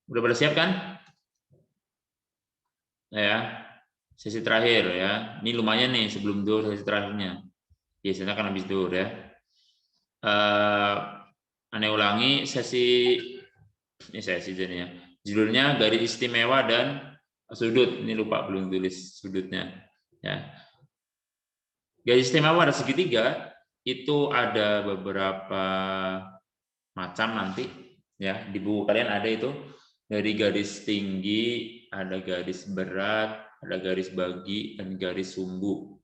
Udah pada siap kan? Ya, sesi terakhir ya. Ini lumayan nih sebelum zuhur sesi terakhirnya. Biasanya kan habis zuhur ya. Aneh ulangi sesi ini sesi jadinya. Judulnya garis istimewa dan sudut. Ini lupa belum tulis sudutnya. Ya. Garis istimewa pada segitiga itu ada beberapa macam nanti ya di buku kalian ada itu dari garis tinggi, ada garis berat, ada garis bagi dan garis sumbu.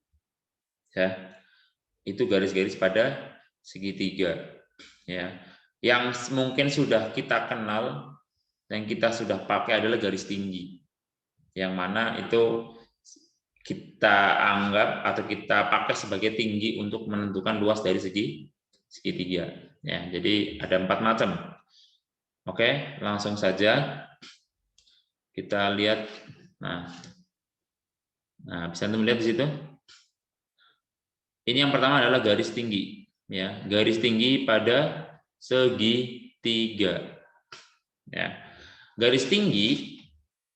Ya. Itu garis-garis pada segitiga ya. Yang mungkin sudah kita kenal dan kita sudah pakai adalah garis tinggi. Yang mana itu kita anggap atau kita pakai sebagai tinggi untuk menentukan luas dari segitiga. Ya, jadi ada 4 macam. Oke, langsung saja kita lihat. Nah bisa Anda melihat di situ. Ini yang pertama adalah garis tinggi. Ya, garis tinggi pada segitiga. Ya, garis tinggi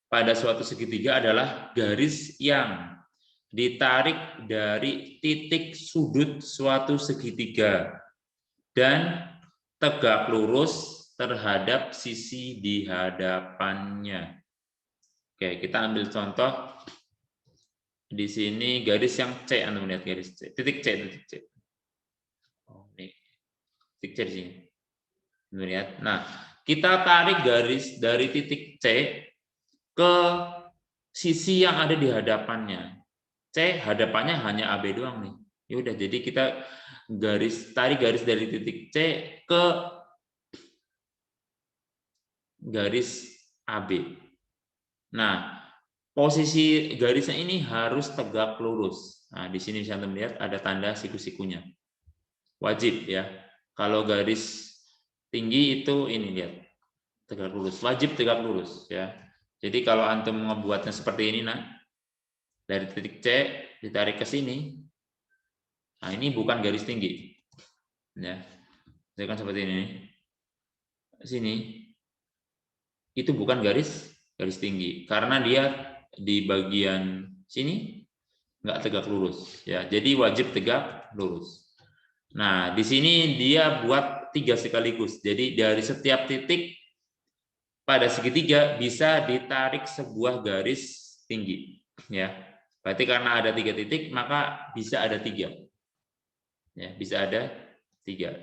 pada suatu segitiga adalah garis yang ditarik dari titik sudut suatu segitiga dan tegak lurus terhadap sisi di hadapannya. Oke, kita ambil contoh di sini garis yang C, Anda melihat garis C, titik C, titik C. Oh, ini titik C di sini. Melihat. Nah, kita tarik garis dari titik C ke sisi yang ada di hadapannya. C hadapannya hanya AB doang nih. Ya udah, jadi kita tarik garis dari titik C ke garis AB. Nah, posisi garisnya ini harus tegak lurus. Nah, di sini bisa Anda melihat ada tanda siku-sikunya. Wajib ya. Kalau garis tinggi itu ini lihat tegak lurus. Wajib tegak lurus ya. Jadi kalau antum membuatnya seperti ini, nah dari titik C ditarik ke sini. Nah, ini bukan garis tinggi. Ya. Saya kan seperti ini. Sini. Itu bukan garis tinggi karena dia di bagian sini nggak tegak lurus ya. Jadi wajib tegak lurus. Nah, di sini dia buat 3 sekaligus. Jadi dari setiap titik pada segitiga bisa ditarik sebuah garis tinggi ya. Berarti karena ada 3 titik maka bisa ada 3. Ya, bisa ada 3.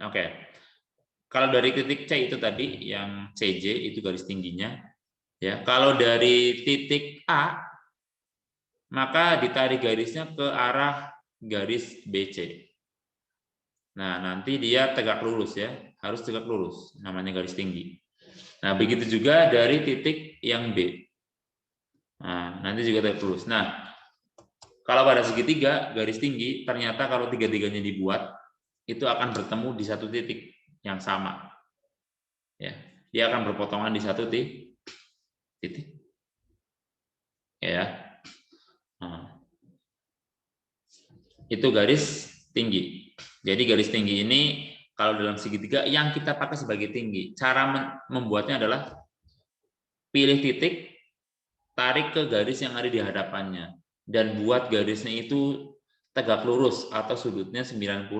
Oke. Kalau dari titik C itu tadi yang CJ itu garis tingginya ya. Kalau dari titik A maka ditarik garisnya ke arah garis BC. Nah, nanti dia tegak lurus ya, harus tegak lurus, namanya garis tinggi. Nah, begitu juga dari titik yang B. Nah, nanti juga tegak lurus. Nah, kalau pada segitiga garis tinggi, ternyata kalau tiga-tiganya dibuat, itu akan bertemu di satu titik yang sama. Ya, dia akan berpotongan di satu titik. Ya. Nah, itu garis tinggi. Jadi garis tinggi ini kalau dalam segitiga yang kita pakai sebagai tinggi, cara membuatnya adalah pilih titik, tarik ke garis yang ada di hadapannya, dan buat garisnya itu tegak lurus atau sudutnya 90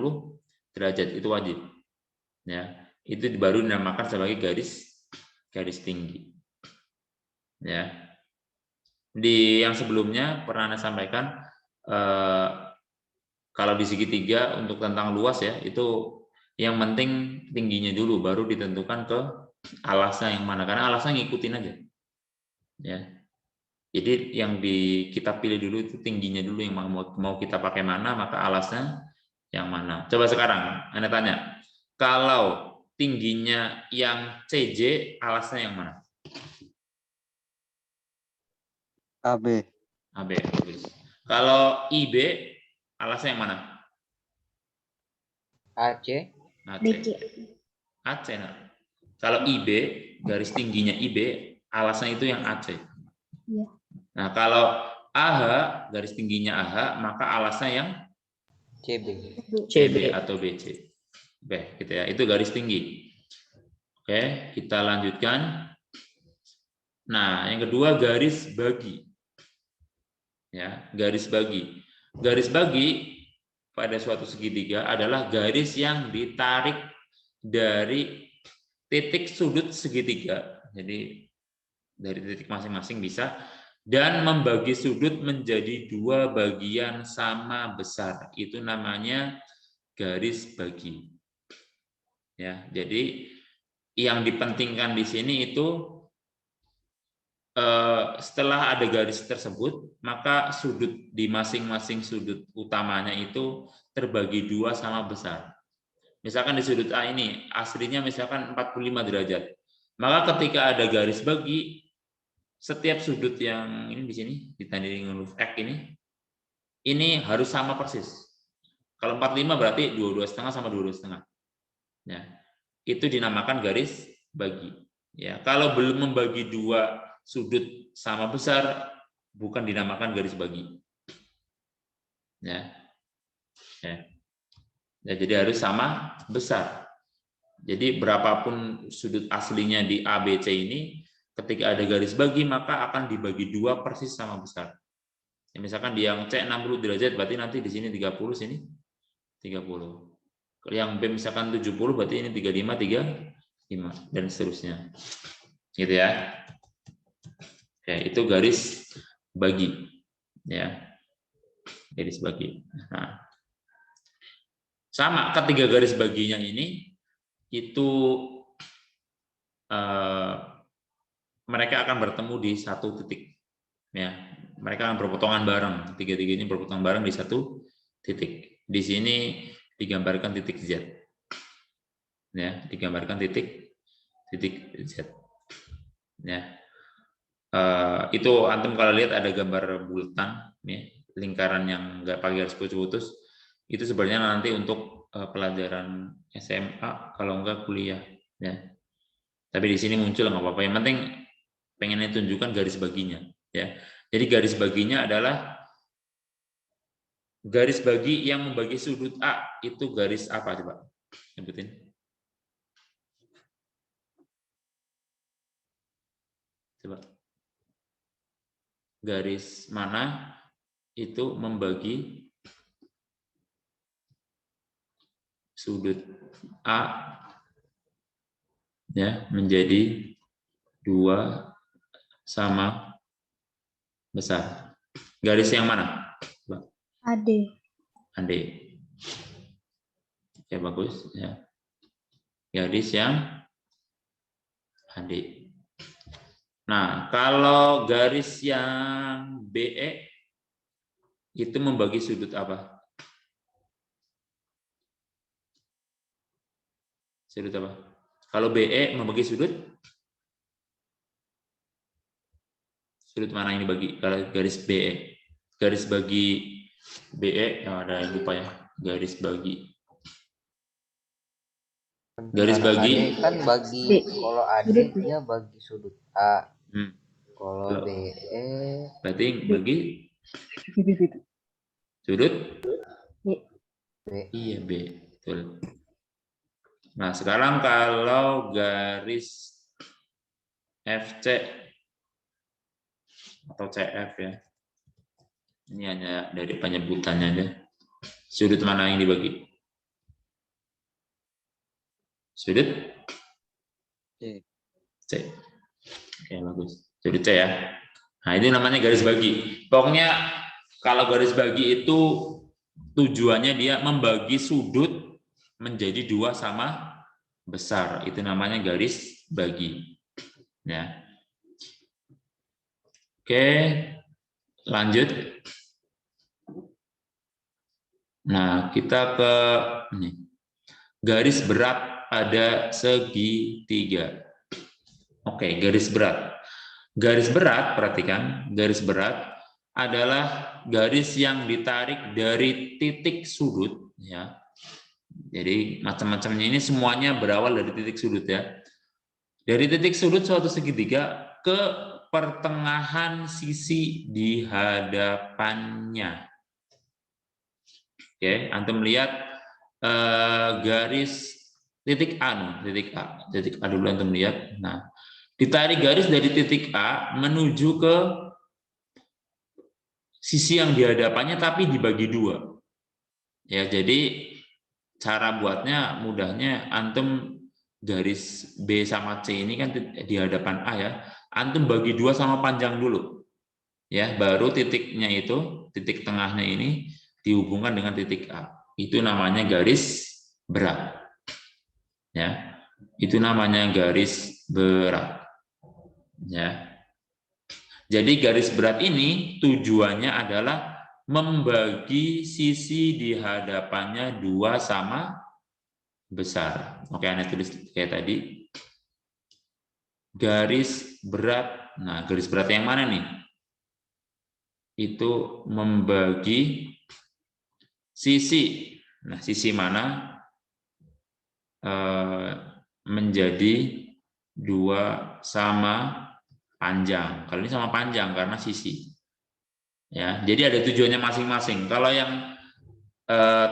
derajat, itu wajib. Ya, itu baru dinamakan sebagai garis tinggi. Ya. Di yang sebelumnya pernah Anda sampaikan kalau di segitiga untuk tentang luas ya, itu yang penting tingginya dulu baru ditentukan ke alasnya yang mana, karena alasnya ngikutin aja. Ya. Jadi yang kita pilih dulu itu tingginya dulu, yang mau kita pakai mana, maka alasnya yang mana. Coba sekarang Anda tanya, kalau tingginya yang CJ, alasnya yang mana? AB. AB. Kalau IB, alasnya yang mana? AC. AC. AC. Nah. Kalau IB, garis tingginya IB, alasnya itu yang AC. Ya. Nah, kalau AH, garis tingginya AH, maka alasnya yang CB atau BC. Oke, gitu ya. Itu garis tinggi. Oke, kita lanjutkan. Nah, yang kedua garis bagi. Ya, garis bagi. Garis bagi pada suatu segitiga adalah garis yang ditarik dari titik sudut segitiga. Jadi dari titik masing-masing bisa, dan membagi sudut menjadi dua bagian sama besar. Itu namanya garis bagi. Ya, jadi yang dipentingkan di sini itu setelah ada garis tersebut, maka sudut di masing-masing sudut utamanya itu terbagi dua sama besar. Misalkan di sudut A ini aslinya misalkan 45 derajat. Maka ketika ada garis bagi, setiap sudut yang ini di sini ditandai huruf X ini harus sama persis. Kalau 45 berarti 22,5 sama 22,5. Ya, itu dinamakan garis bagi. Ya, kalau belum membagi dua sudut sama besar, bukan dinamakan garis bagi. Ya, ya. Ya, jadi harus sama besar. Jadi berapapun sudut aslinya di ABC ini, ketika ada garis bagi maka akan dibagi dua persis sama besar. Ya, misalkan di yang C 60 derajat berarti nanti di sini 30, sini 30. Kalau yang B misalkan 70 berarti ini 35, 35 dan seterusnya. Gitu ya. Ya, itu garis bagi. Ya. Garis bagi. Nah, sama ketiga garis baginya ini itu mereka akan bertemu di satu titik. Ya, mereka akan berpotongan bareng. Tiga-tiganya berpotongan bareng di satu titik. Di sini digambarkan titik Z. Ya, digambarkan titik Z. Ya. Itu antum kalau lihat ada gambar bulatan, ya, lingkaran yang nggak pakai garis putus-putus, itu sebenarnya nanti untuk pelajaran SMA kalau enggak kuliah. Ya. Tapi di sini muncul nggak apa-apa. Yang penting pengen tunjukkan garis baginya. Ya. Jadi garis baginya adalah garis bagi yang membagi sudut A. Itu garis apa coba? Sebutin. Coba. Garis mana itu membagi sudut A ya menjadi dua sama besar. Garis yang mana? AD. AD. Ya bagus ya. Garis yang AD. Nah, kalau garis yang BE itu membagi sudut apa? Sudut apa? Kalau BE membagi sudut mana ini bagi? Kalau garis BE, garis bagi BE yang ada yang lupa ya, garis bagi. Garis bagi kan bagi, kalau AD dia bagi sudut A. Kalau BE berarti bagi sudut B. Iya, B. Betul. Nah, sekarang kalau garis FC atau CF ya. Ini hanya dari penyebutannya aja. Sudut mana yang dibagi? Sudut C. C. Oke, bagus. Sudut C ya. Nah, ini namanya garis bagi. Pokoknya kalau garis bagi itu tujuannya dia membagi sudut menjadi dua sama besar. Itu namanya garis bagi. Ya. Oke, lanjut. Nah, kita ke ini. Garis berat pada segitiga. Oke, garis berat. Garis berat, perhatikan, garis berat adalah garis yang ditarik dari titik sudut ya. Jadi macam-macamnya ini semuanya berawal dari titik sudut ya. Dari titik sudut suatu segitiga ke pertengahan sisi di hadapannya. Oke, antum lihat garis titik A dulu antum lihat. Nah, Ditarik garis dari titik A menuju ke sisi yang di hadapannya tapi dibagi dua. Ya, jadi cara buatnya mudahnya antum garis B sama C ini kan di hadapan A ya. Antum bagi dua sama panjang dulu. Ya, baru titiknya itu, titik tengahnya ini dihubungkan dengan titik A. Itu namanya garis berat. Ya. Itu namanya garis berat. Ya. Jadi garis berat ini tujuannya adalah membagi sisi di hadapannya dua sama besar. Oke, Anda tulis kayak tadi. Garis berat. Nah, garis berat yang mana nih? Itu membagi sisi. Nah, sisi mana menjadi dua sama panjang. Kalau ini sama panjang karena sisi. Ya, jadi ada tujuannya masing-masing. Kalau yang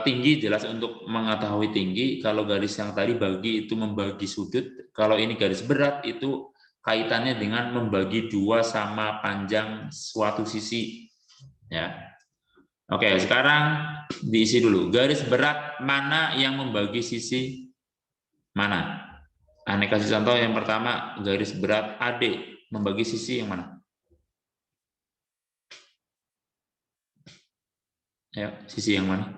tinggi jelas untuk mengetahui tinggi. Kalau garis yang tadi bagi itu membagi sudut. Kalau ini garis berat itu kaitannya dengan membagi dua sama panjang suatu sisi. Ya. Oke, sekarang diisi dulu. Garis berat mana yang membagi sisi mana? Ane kasih contoh yang pertama, garis berat AD membagi sisi yang mana? Ayo, sisi yang mana?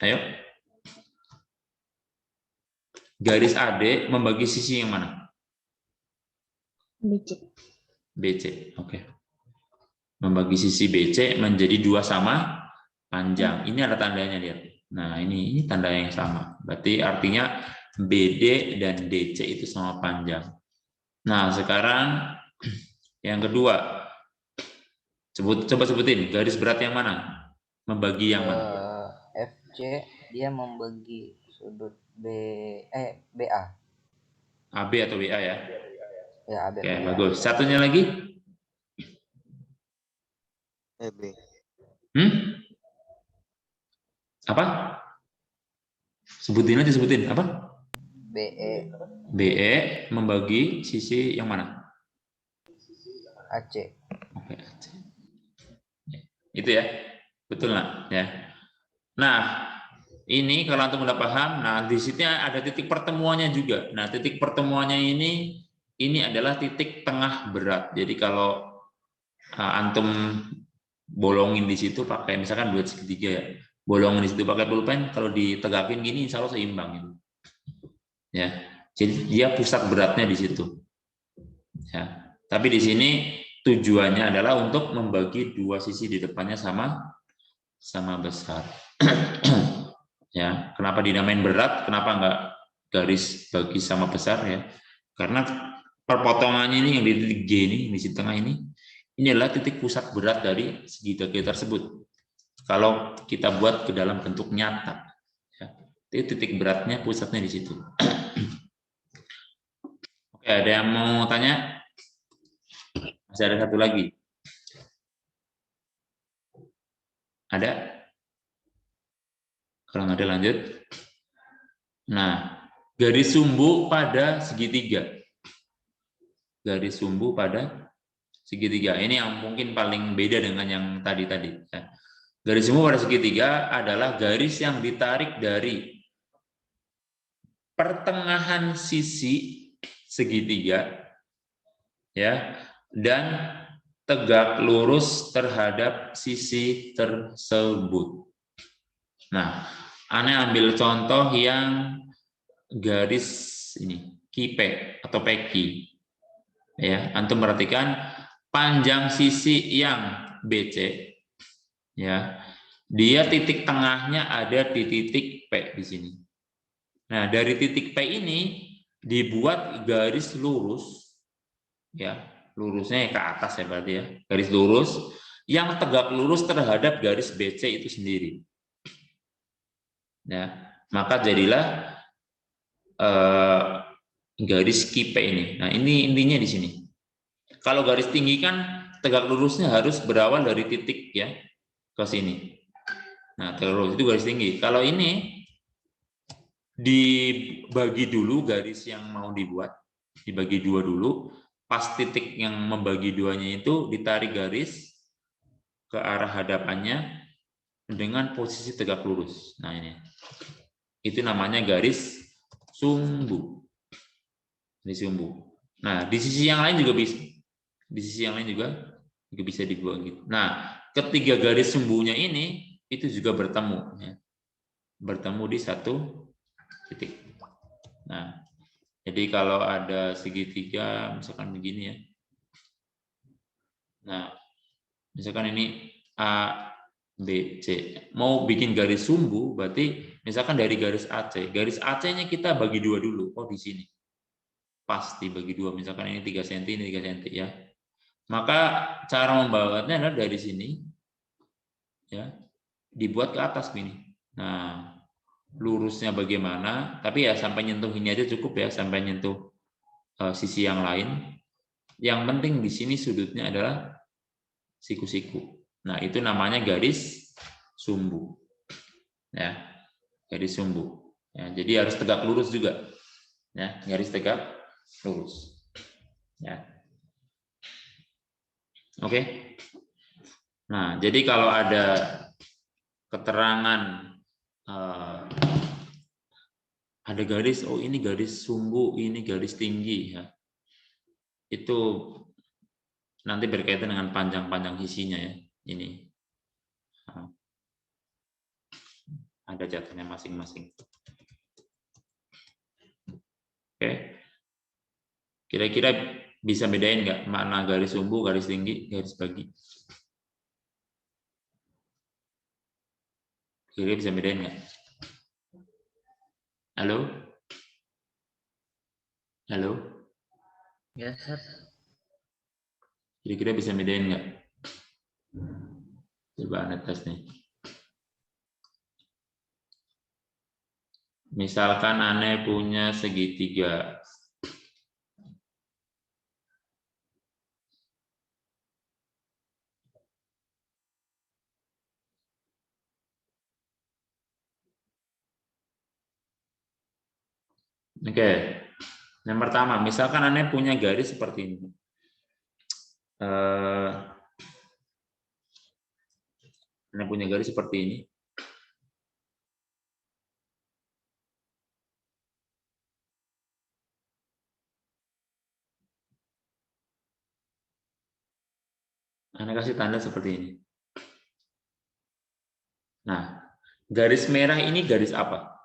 Ayo. Garis AD membagi sisi yang mana? BC. BC, oke. Membagi sisi BC menjadi dua sama panjang. Ini ada tandanya, lihat. Nah, ini tanda yang sama. Berarti artinya BD dan DC itu sama panjang. Nah, sekarang yang kedua. Coba sebutin garis berat yang mana? Membagi yang mana? FC dia membagi sudut BA. AB atau BA ya? Ya, AB. Oke, bagus. Satunya lagi? EB. Apa? Sebutin aja, sebutin. Apa? BE. BE membagi sisi yang mana? AC. Oke, AC. Itu ya. Betul nggak? Ya. Nah, ini kalau antum udah paham, nah di situ ada titik pertemuannya juga. Nah, titik pertemuannya ini adalah titik tengah berat. Jadi kalau antum bolongin di situ pakai misalkan bulat segitiga ya, bolongin di situ pakai pulpen, kalau ditegakin gini insya Allah seimbang gitu. Ya, jadi dia pusat beratnya di situ. Ya, tapi di sini tujuannya adalah untuk membagi dua sisi di depannya sama besar. Ya, kenapa dinamain berat? Kenapa enggak garis bagi sama besar ya? Karena perpotongannya ini yang di titik G ini di sisi tengah ini adalah titik pusat berat dari segitiga tersebut. Kalau kita buat ke dalam bentuk nyata, ya, itu titik beratnya pusatnya di situ. Oke, ada yang mau tanya? Masih ada satu lagi. Ada? Kalau nggak ada lanjut. Nah, garis sumbu pada segitiga. Garis sumbu pada segitiga. Ini yang mungkin paling beda dengan yang tadi-tadi. Garis sumbu pada segitiga adalah garis yang ditarik dari pertengahan sisi segitiga, ya, dan tegak lurus terhadap sisi tersebut. Nah, Ane ambil contoh yang garis ini, kipe atau peki. Ya, antum perhatikan panjang sisi yang BC, ya, dia titik tengahnya ada di titik P di sini. Nah, dari titik P ini dibuat garis lurus, ya, lurusnya ke atas ya berarti ya, garis lurus yang tegak lurus terhadap garis BC itu sendiri. Ya, maka jadilah garis kipe ini. Nah, ini intinya di sini. Kalau garis tinggi kan tegak lurusnya harus berawal dari titik ya ke sini. Nah, tegak lurus itu garis tinggi. Kalau ini dibagi dulu garis yang mau dibuat, dibagi dua dulu. Pas titik yang membagi duanya itu ditarik garis ke arah hadapannya dengan posisi tegak lurus. Nah ini, itu namanya garis sumbu. Garis sumbu. Nah di sisi yang lain juga bisa, di sisi yang lain juga bisa dibuat gitu. Nah ketiga garis sumbunya ini itu juga bertemu, ya. Bertemu di satu titik. Nah, jadi kalau ada segitiga, misalkan begini ya. Nah, misalkan ini A, B, C. Mau bikin garis sumbu, berarti misalkan dari garis AC. Garis AC-nya kita bagi dua dulu. Oh, di sini. Pas dibagi dua. Misalkan ini 3 cm, ini 3 cm ya. Maka cara membawakannya adalah dari sini. Ya, dibuat ke atas begini. Nah, lurusnya bagaimana? Tapi ya sampai nyentuh ini aja cukup ya, sampai nyentuh sisi yang lain. Yang penting di sini sudutnya adalah siku-siku. Nah, itu namanya garis sumbu. Ya, garis sumbu. Ya, jadi harus tegak lurus juga. Ya, garis tegak lurus. Ya. Oke. Nah, jadi kalau ada keterangan ada garis, oh ini garis sumbu, ini garis tinggi, ya. Itu nanti berkaitan dengan panjang-panjang sisinya ya. Ini ada jatuhnya masing-masing. Oke, kira-kira bisa bedain nggak mana garis sumbu, garis tinggi, garis bagi? Kira-kira bisa bedain nggak? Halo? Halo? Ya, Sir. Kira-kira bisa bedain nggak? Coba Anda tes nih. Misalkan Anda punya segitiga. Oke. Yang pertama, misalkan Anda punya garis seperti ini. Anda punya garis seperti ini. Anda kasih tanda seperti ini. Nah, garis merah ini garis apa?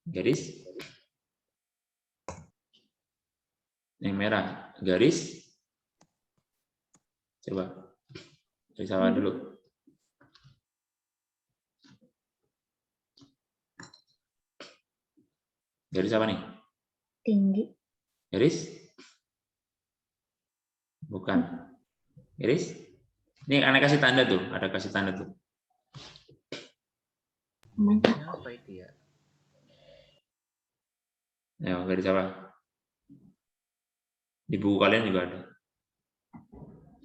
Garis yang merah. Garis. Coba. Garis apa dulu? Garis apa nih? Tinggi. Garis? Bukan. Garis? Ini Anda kasih tanda tuh. Ada kasih tanda tuh. Apa itu ya? Ya, garis apa? Di buku kalian juga ada.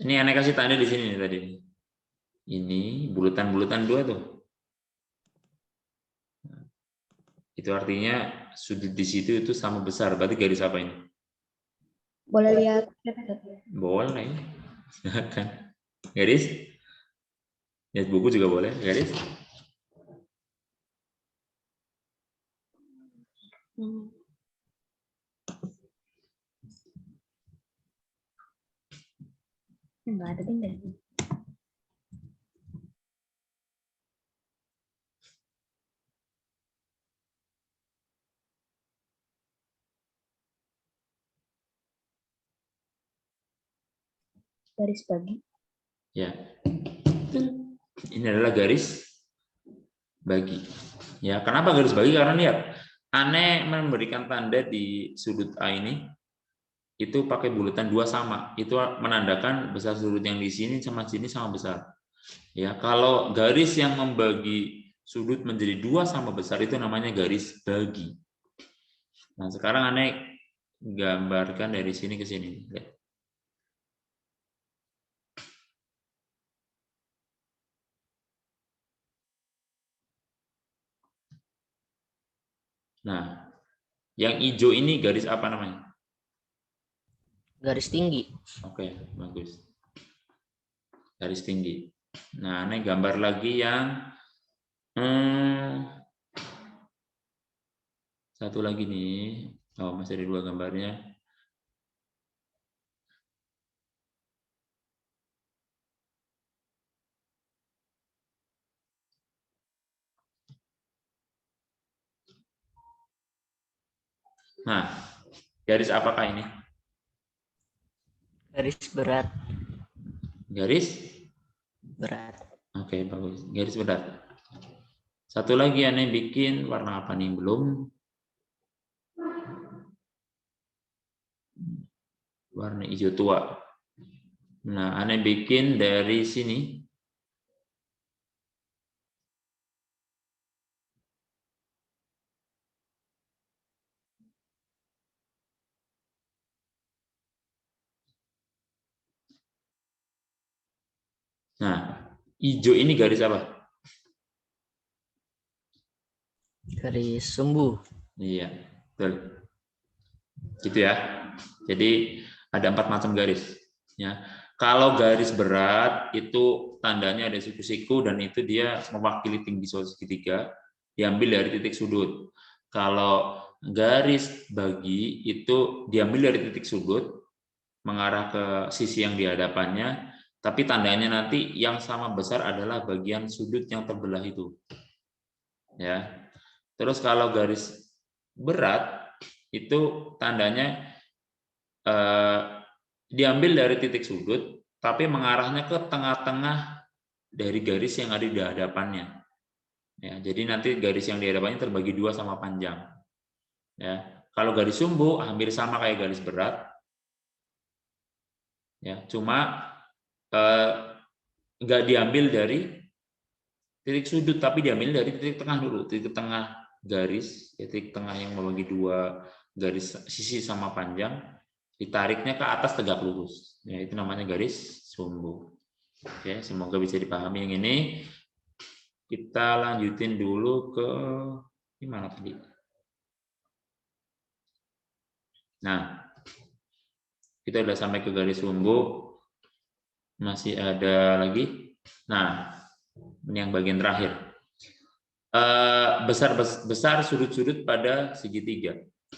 Ini Anda kasih tanda di sini nih tadi. Ini bulutan-bulutan dua tuh. Itu artinya sudut di situ itu sama besar. Berarti garis apa ini? Boleh lihat? Boleh. Silakan. Garis? Lihat buku juga boleh. Garis? Enggak ada benda. Garis bagi. Ya. Ini adalah garis bagi. Ya, kenapa garis bagi? Karena lihat, Ane memberikan tanda di sudut A ini itu pakai bulutan dua sama. Itu menandakan besar sudut yang di sini sama sini sama besar. Ya, kalau garis yang membagi sudut menjadi dua sama besar itu namanya garis bagi. Nah, sekarang Ane gambarkan dari sini ke sini. Lihat. Nah, yang hijau ini garis apa namanya? Garis tinggi. Oke, bagus. Garis tinggi. Nah, ini gambar lagi yang satu lagi nih. Oh, masih ada 2 gambarnya. Nah, garis apakah ini? Garis berat. Garis Berat. Oke, bagus. Garis berat. Satu lagi aneh bikin warna apa nih? Belum. Warna hijau tua. Nah, aneh bikin dari sini. Nah, hijau ini garis apa? Garis sumbu. Iya, betul. Gitu ya. Jadi ada 4 macam garis. Ya. Kalau garis berat itu tandanya ada siku-siku dan itu dia mewakili tinggi segitiga diambil dari titik sudut. Kalau garis bagi itu diambil dari titik sudut mengarah ke sisi yang di hadapannya, tapi tandanya nanti yang sama besar adalah bagian sudut yang terbelah itu. Ya. Terus kalau garis berat itu tandanya diambil dari titik sudut, tapi mengarahnya ke tengah-tengah dari garis yang ada di hadapannya. Ya, jadi nanti garis yang di hadapannya terbagi 2 sama panjang. Ya, kalau garis sumbu hampir sama kayak garis berat. Ya, cuma nggak diambil dari titik sudut, tapi diambil dari titik tengah dulu, titik tengah garis, titik tengah yang membagi 2 garis sisi sama panjang, ditariknya ke atas tegak lurus. Ya, itu namanya garis sumbu. Oke, semoga bisa dipahami yang ini. Kita lanjutin dulu ke gimana tadi? Nah, kita udah sampai ke garis sumbu. Masih ada lagi. Nah, ini yang bagian terakhir. Besar sudut-sudut pada segitiga.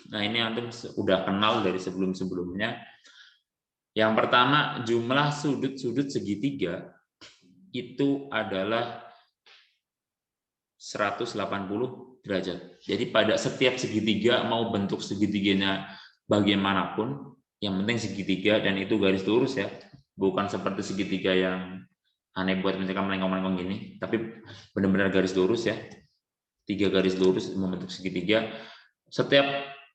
Nah, ini antum udah kenal dari sebelum-sebelumnya. Yang pertama, jumlah sudut-sudut segitiga itu adalah 180 derajat. Jadi pada setiap segitiga, mau bentuk segitiganya bagaimanapun, yang penting segitiga dan itu garis lurus ya. Bukan seperti segitiga yang aneh buat misalkan melengkung-melengkung gini, tapi benar-benar garis lurus ya. 3 garis lurus membentuk segitiga. Setiap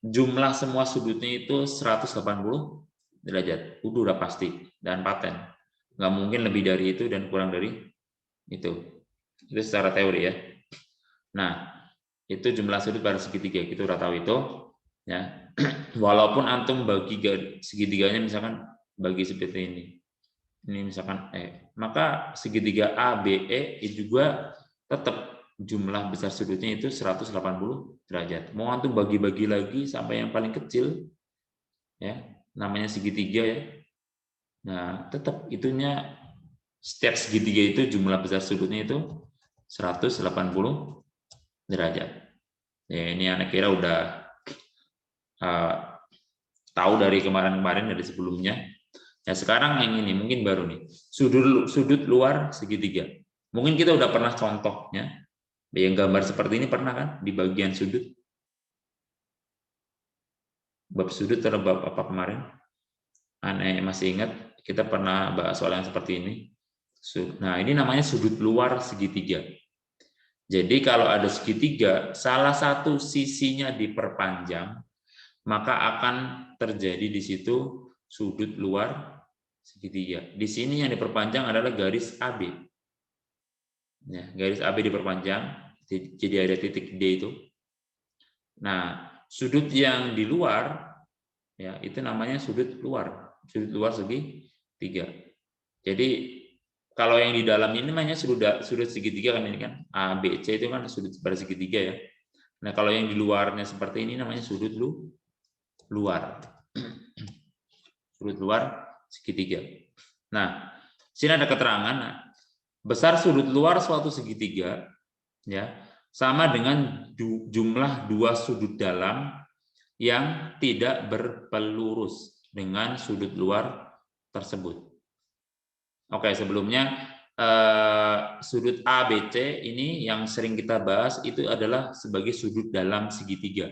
jumlah semua sudutnya itu 180 derajat. Udah pasti dan paten. Nggak mungkin lebih dari itu dan kurang dari itu. Itu secara teori ya. Nah, itu jumlah sudut pada segitiga, kita udah tahu itu ya. Walaupun antum bagi segitiganya misalkan bagi seperti ini misalkan maka segitiga ABE juga tetap jumlah besar sudutnya itu 180 derajat. Mau antum bagi-bagi lagi sampai yang paling kecil ya, namanya segitiga ya. Nah, tetap itunya setiap segitiga itu jumlah besar sudutnya itu 180 derajat. Ya, ini anak kira udah tahu dari kemarin-kemarin dari sebelumnya. Ya, sekarang yang ini mungkin baru nih. Sudut luar segitiga. Mungkin kita udah pernah contohnya. Yang gambar seperti ini pernah kan di bagian sudut? Bab sudut atau bab apa kemarin? Aneh masih ingat kita pernah bahas soal yang seperti ini. Nah, ini namanya sudut luar segitiga. Jadi kalau ada segitiga, salah satu sisinya diperpanjang, maka akan terjadi di situ sudut luar segitiga. Di sini yang diperpanjang adalah garis AB. Ya, garis AB diperpanjang, jadi ada titik D itu. Nah, sudut yang di luar, ya itu namanya sudut luar segitiga. Jadi kalau yang di dalam ini namanya sudut segitiga kan ini kan A, B, C itu kan sudut pada segitiga ya. Nah, kalau yang di luarnya seperti ini namanya sudut luar. Sudut luar segitiga. Nah, sini ada keterangan besar sudut luar suatu segitiga ya sama dengan jumlah dua sudut dalam yang tidak berpelurus dengan sudut luar tersebut. Oke, sebelumnya sudut ABC ini yang sering kita bahas itu adalah sebagai sudut dalam segitiga.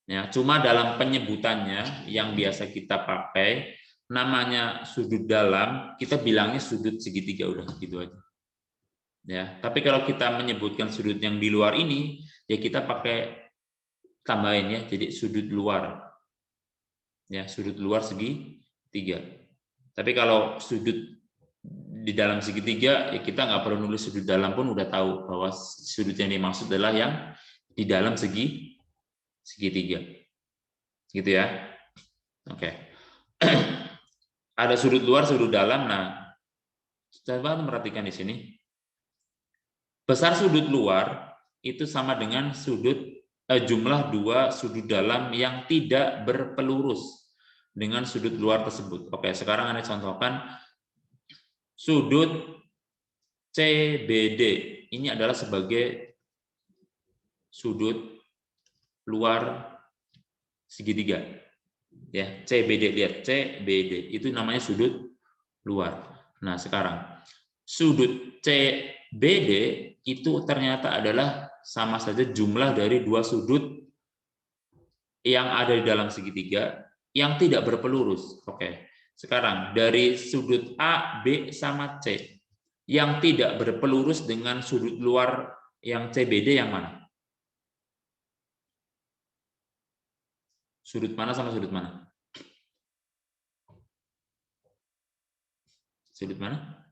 Ya, cuma dalam penyebutannya yang biasa kita pakai namanya sudut dalam, kita bilangnya sudut segitiga udah gitu aja. Ya, tapi kalau kita menyebutkan sudut yang di luar ini, ya kita pakai tambahin ya, jadi sudut luar. Ya, sudut luar segitiga. Tapi kalau sudut di dalam segitiga, ya kita nggak perlu nulis sudut dalam pun udah tahu bahwa sudut yang dimaksud adalah yang di dalam segitiga, gitu ya. Oke. Ada sudut luar, sudut dalam. Nah, coba perhatikan di sini. Besar sudut luar itu sama dengan jumlah dua sudut dalam yang tidak berpelurus dengan sudut luar tersebut. Oke, sekarang Anda contohkan sudut CBD. Ini adalah sebagai sudut luar segitiga. Ya, CBD, lihat CBD itu namanya sudut luar. Nah, sekarang sudut CBD itu ternyata adalah sama saja jumlah dari dua sudut yang ada di dalam segitiga yang tidak berpelurus. Oke. Sekarang dari sudut A, B sama C yang tidak berpelurus dengan sudut luar yang CBD yang mana? Sudut mana sama sudut mana? Sudut mana?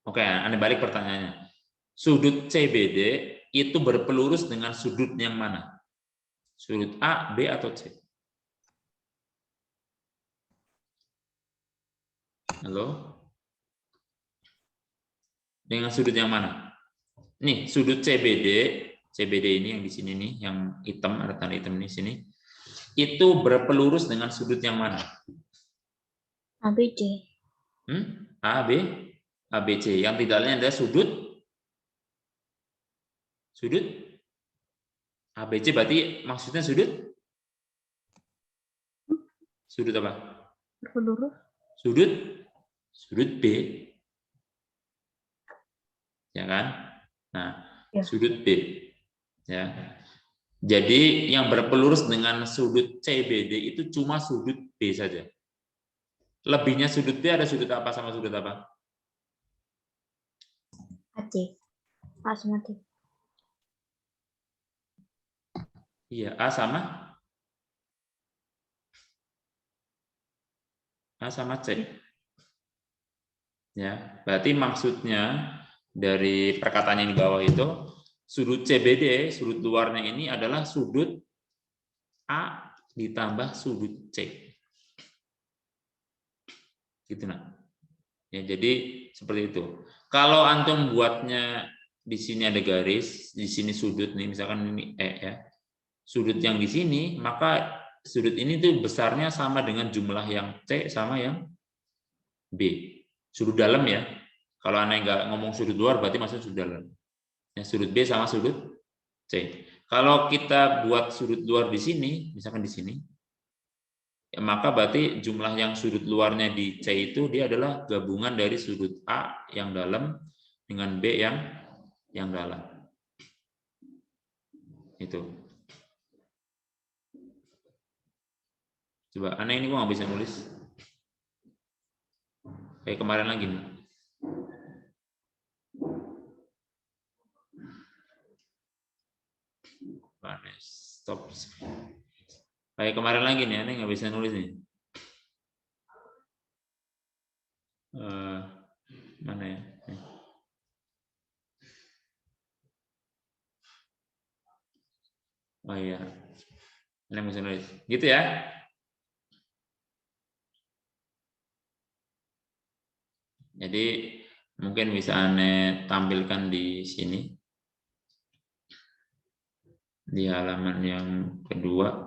Oke, Anda balik pertanyaannya. Sudut CBD itu berpelurus dengan sudut yang mana? Sudut A, B, atau C? Halo? Dengan sudut yang mana? Nih, sudut CBD ini yang di sini nih, yang hitam, ada tanda hitam di sini. Itu berpelurus dengan sudut yang mana? ABC. A, B, ABC. Yang tidak lain adalah sudut ABC, berarti maksudnya sudut apa? Berpelurus. Sudut B. Ya kan? Nah, Ya. sudut B. Ya. Jadi yang berpelurus dengan sudut CBD itu cuma sudut B saja. Lebihnya sudut B ada sudut apa sama sudut apa? AC. A sama C. Iya, A sama C. Ya, berarti maksudnya dari perkataan yang di bawah itu sudut CBD, sudut luarnya ini adalah sudut A ditambah sudut C. Gitu nah. Ya, jadi seperti itu. Kalau antum buatnya di sini ada garis, di sini sudut nih, misalkan ini E ya. Sudut yang di sini, maka sudut ini tuh besarnya sama dengan jumlah yang C sama yang B. Sudut dalam ya. Kalau aneh nggak ngomong sudut luar, berarti maksudnya sudut dalam. Ya, sudut B sama sudut C. Kalau kita buat sudut luar di sini, misalkan di sini, ya, maka berarti jumlah yang sudut luarnya di C itu dia adalah gabungan dari sudut A yang dalam dengan B yang dalam. Itu. Coba, aneh ini gua nggak bisa nulis. Kayak kemarin lagi nih. Stop. Kayak kemarin lagi nih, aneh nggak bisa nulis nih. Mana ya? Oh iya, aneh bisa nulis. Gitu ya. Jadi Mungkin bisa Ane tampilkan di sini. Di halaman yang kedua.